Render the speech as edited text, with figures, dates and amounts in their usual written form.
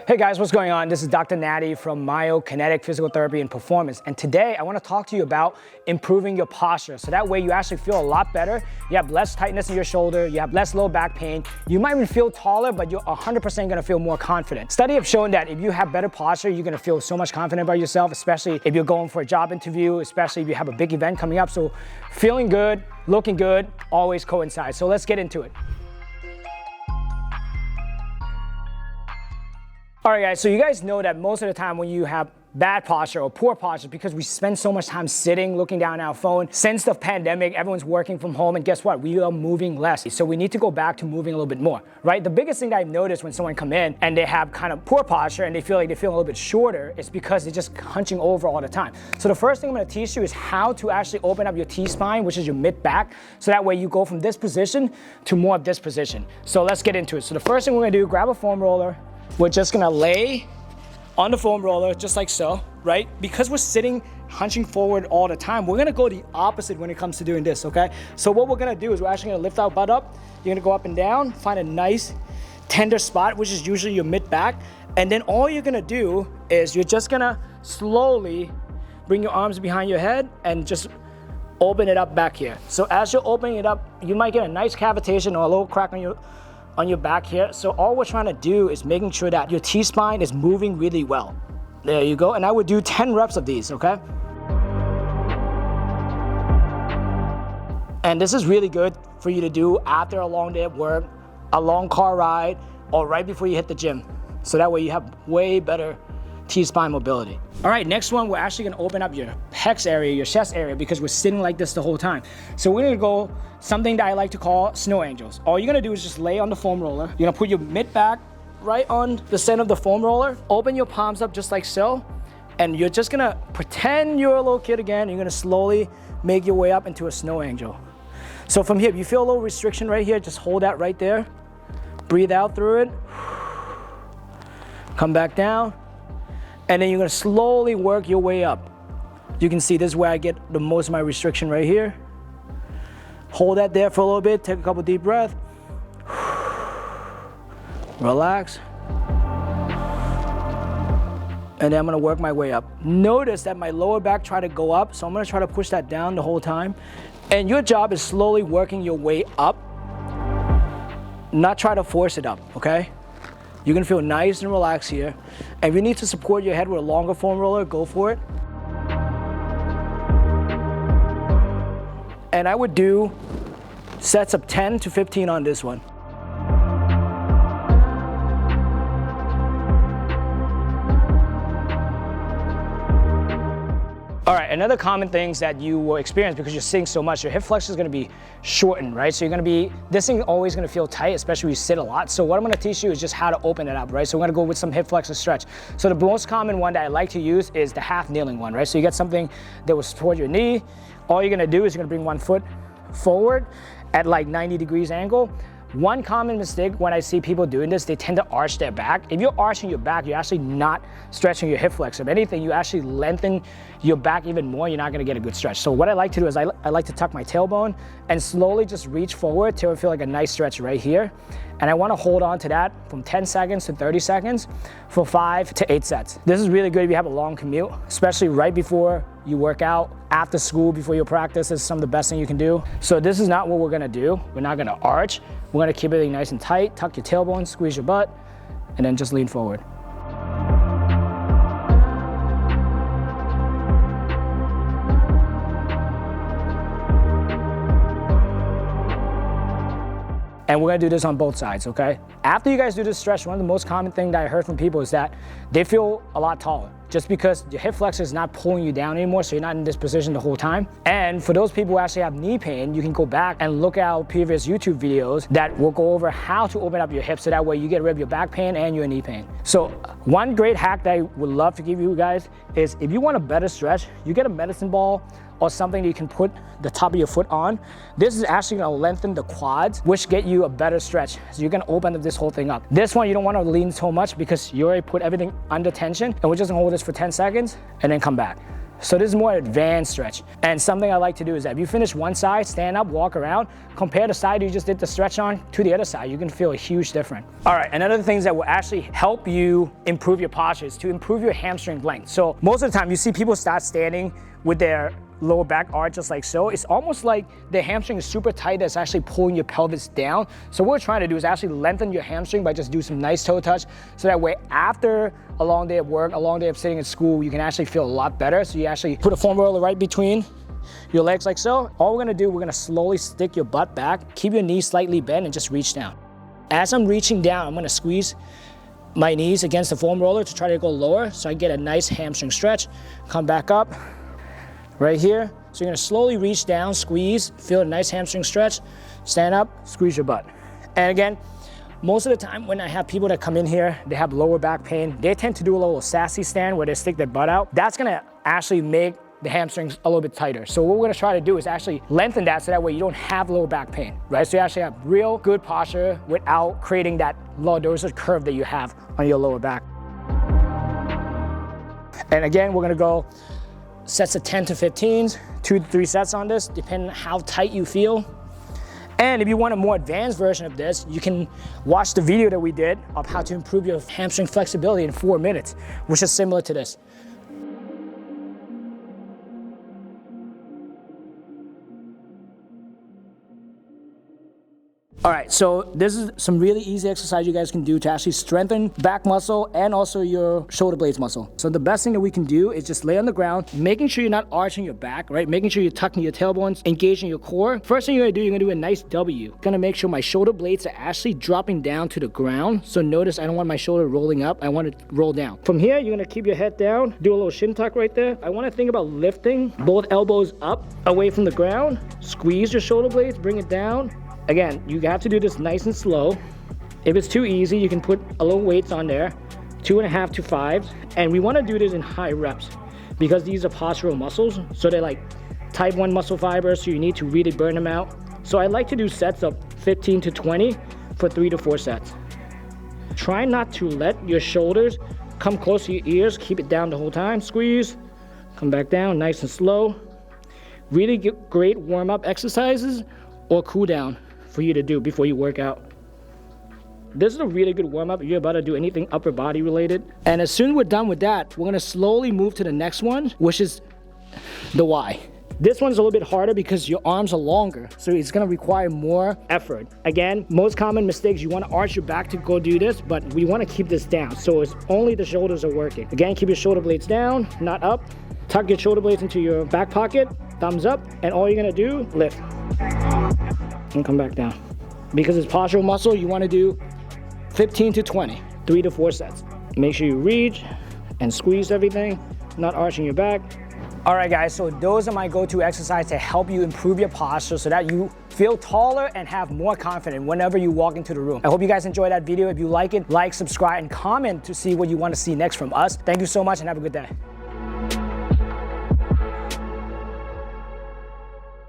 Hey guys, what's going on? This is Dr. Natty from Myokinetic Physical Therapy and Performance. And today I want to talk to you about improving your posture. So that way you actually feel a lot better. You have less tightness in your shoulder. You have less low back pain. You might even feel taller, but you're 100% going to feel more confident. Studies have shown that if you have better posture, you're going to feel so much confident about yourself, especially if you're going for a job interview, especially if you have a big event coming up. So feeling good, looking good, always coincides. So let's get into it. All right, guys, so you guys know that most of the time when you have bad posture or poor posture, because we spend so much time sitting, looking down at our phone. Since the pandemic, everyone's working from home, and guess what? We are moving less. So we need to go back to moving a little bit more, right? The biggest thing that I've noticed when someone come in and they have kind of poor posture and they feel a little bit shorter, is because they're just hunching over all the time. So the first thing I'm gonna teach you is how to actually open up your T-spine, which is your mid-back, so that way you go from this position to more of this position. So let's get into it. So the first thing we're gonna do, grab a foam roller. We're just gonna lay on the foam roller, just like so, right? Because we're sitting, hunching forward all the time, we're gonna go the opposite when it comes to doing this, okay? So what we're gonna do is we're actually gonna lift our butt up. You're gonna go up and down, find a nice tender spot, which is usually your mid-back. And then all you're gonna do is you're just gonna slowly bring your arms behind your head and just open it up back here. So as you're opening it up, you might get a nice cavitation or a little crack on your back here. So all we're trying to do is making sure that your T-spine is moving really well. There you go. And I would do 10 reps of these, okay? And this is really good for you to do after a long day at work, a long car ride, or right before you hit the gym. So that way you have way better T-spine mobility. All right, next one, we're actually gonna open up your pecs area, your chest area, because we're sitting like this the whole time. So we're gonna go something that I like to call snow angels. All you're gonna do is just lay on the foam roller. You're gonna put your mid-back right on the center of the foam roller, open your palms up just like so, and you're just gonna pretend you're a little kid again. You're gonna slowly make your way up into a snow angel. So from here, if you feel a little restriction right here, just hold that right there. Breathe out through it. Come back down. And then you're gonna slowly work your way up. You can see this is where I get the most of my restriction right here. Hold that there for a little bit, take a couple deep breaths. Relax. And then I'm gonna work my way up. Notice that my lower back tried to go up, so I'm gonna try to push that down the whole time. And your job is slowly working your way up, not try to force it up, okay? You're gonna feel nice and relaxed here. And if you need to support your head with a longer foam roller, go for it. And I would do sets of 10 to 15 on this one. All right, another common things that you will experience because you're sitting so much, your hip flexor is gonna be shortened, right? So you're gonna be, this thing always gonna feel tight, especially when you sit a lot. So what I'm gonna teach you is just how to open it up, right? So we're gonna go with some hip flexor stretch. So the most common one that I like to use is the half kneeling one, right? So you get something that will support your knee. All you're gonna do is you're gonna bring one foot forward at like 90 degrees angle. One common mistake when I see people doing this, they tend to arch their back. If you're arching your back, you're actually not stretching your hip flexor. If anything, you actually lengthen your back even more, you're not gonna get a good stretch. So what I like to do is I like to tuck my tailbone and slowly just reach forward till I feel like a nice stretch right here. And I wanna hold on to that from 10 seconds to 30 seconds for 5 to 8 sets. This is really good if you have a long commute, especially right before you work out, after school, before your practice. This is some of the best thing you can do. So this is not what we're gonna do. We're not gonna arch. We're gonna keep everything nice and tight, tuck your tailbone, squeeze your butt, and then just lean forward. And we're gonna do this on both sides, okay? After you guys do this stretch, one of the most common things that I heard from people is that they feel a lot taller, just because your hip flexor is not pulling you down anymore, so you're not in this position the whole time. And for those people who actually have knee pain, you can go back and look at our previous YouTube videos that will go over how to open up your hips, so that way you get rid of your back pain and your knee pain. So one great hack that I would love to give you guys is if you want a better stretch, you get a medicine ball or something that you can put the top of your foot on. This is actually gonna lengthen the quads, which get you a better stretch. So you're gonna open this whole thing up. This one, you don't wanna lean so much because you already put everything under tension, and we're just gonna hold this for 10 seconds and then come back. So this is more advanced stretch. And something I like to do is that if you finish one side, stand up, walk around, compare the side you just did the stretch on to the other side. You can feel a huge difference. All right, and other things that will actually help you improve your posture is to improve your hamstring length. So most of the time you see people start standing with their lower back arch just like so. It's almost like the hamstring is super tight that's actually pulling your pelvis down. So what we're trying to do is actually lengthen your hamstring by just do some nice toe touch, so that way after a long day of work, a long day of sitting in school, you can actually feel a lot better. So you actually put a foam roller right between your legs like so. All we're gonna do, we're gonna slowly stick your butt back, keep your knees slightly bent, and just reach down. As I'm reaching down, I'm gonna squeeze my knees against the foam roller to try to go lower so I get a nice hamstring stretch. Come back up right here. So you're gonna slowly reach down, squeeze, feel a nice hamstring stretch, stand up, squeeze your butt. And again, most of the time when I have people that come in here, they have lower back pain, they tend to do a little sassy stand where they stick their butt out. That's gonna actually make the hamstrings a little bit tighter. So what we're gonna try to do is actually lengthen that so that way you don't have lower back pain, right? So you actually have real good posture without creating that lordosis curve that you have on your lower back. And again, we're gonna go sets of 10 to 15s, 2 to 3 sets on this, depending on how tight you feel. And if you want a more advanced version of this, you can watch the video that we did of how to improve your hamstring flexibility in 4 minutes, which is similar to this. All right, so this is some really easy exercise you guys can do to actually strengthen back muscle and also your shoulder blades muscle. So the best thing that we can do is just lay on the ground, making sure you're not arching your back, right? Making sure you're tucking your tailbones, engaging your core. First thing you're gonna do, you're gonna do a nice W. Gonna make sure my shoulder blades are actually dropping down to the ground. So notice I don't want my shoulder rolling up, I want it to roll down. From here, you're gonna keep your head down, do a little shin tuck right there. I wanna think about lifting both elbows up, away from the ground. Squeeze your shoulder blades, bring it down. Again, you have to do this nice and slow. If it's too easy, you can put a little weights on there, 2.5 to 5. And we wanna do this in high reps because these are postural muscles. So they're like type 1 muscle fibers, so you need to really burn them out. So I like to do sets of 15 to 20 for 3 to 4 sets. Try not to let your shoulders come close to your ears. Keep it down the whole time. Squeeze, come back down, nice and slow. Really great warm-up exercises or cool down for you to do before you work out. This is a really good warm-up if you're about to do anything upper body related. And as soon as we're done with that, we're gonna slowly move to the next one, which is the Y. This one's a little bit harder because your arms are longer, so it's gonna require more effort. Again, most common mistakes, you wanna arch your back to go do this, but we wanna keep this down, so it's only the shoulders are working. Again, keep your shoulder blades down, not up. Tuck your shoulder blades into your back pocket, thumbs up, and all you're gonna do, lift. And come back down. Because it's postural muscle, you wanna do 15 to 20, 3 to 4 sets. Make sure you reach and squeeze everything, not arching your back. All right guys, so those are my go-to exercises to help you improve your posture so that you feel taller and have more confidence whenever you walk into the room. I hope you guys enjoyed that video. If you like it, like, subscribe, and comment to see what you wanna see next from us. Thank you so much and have a good day.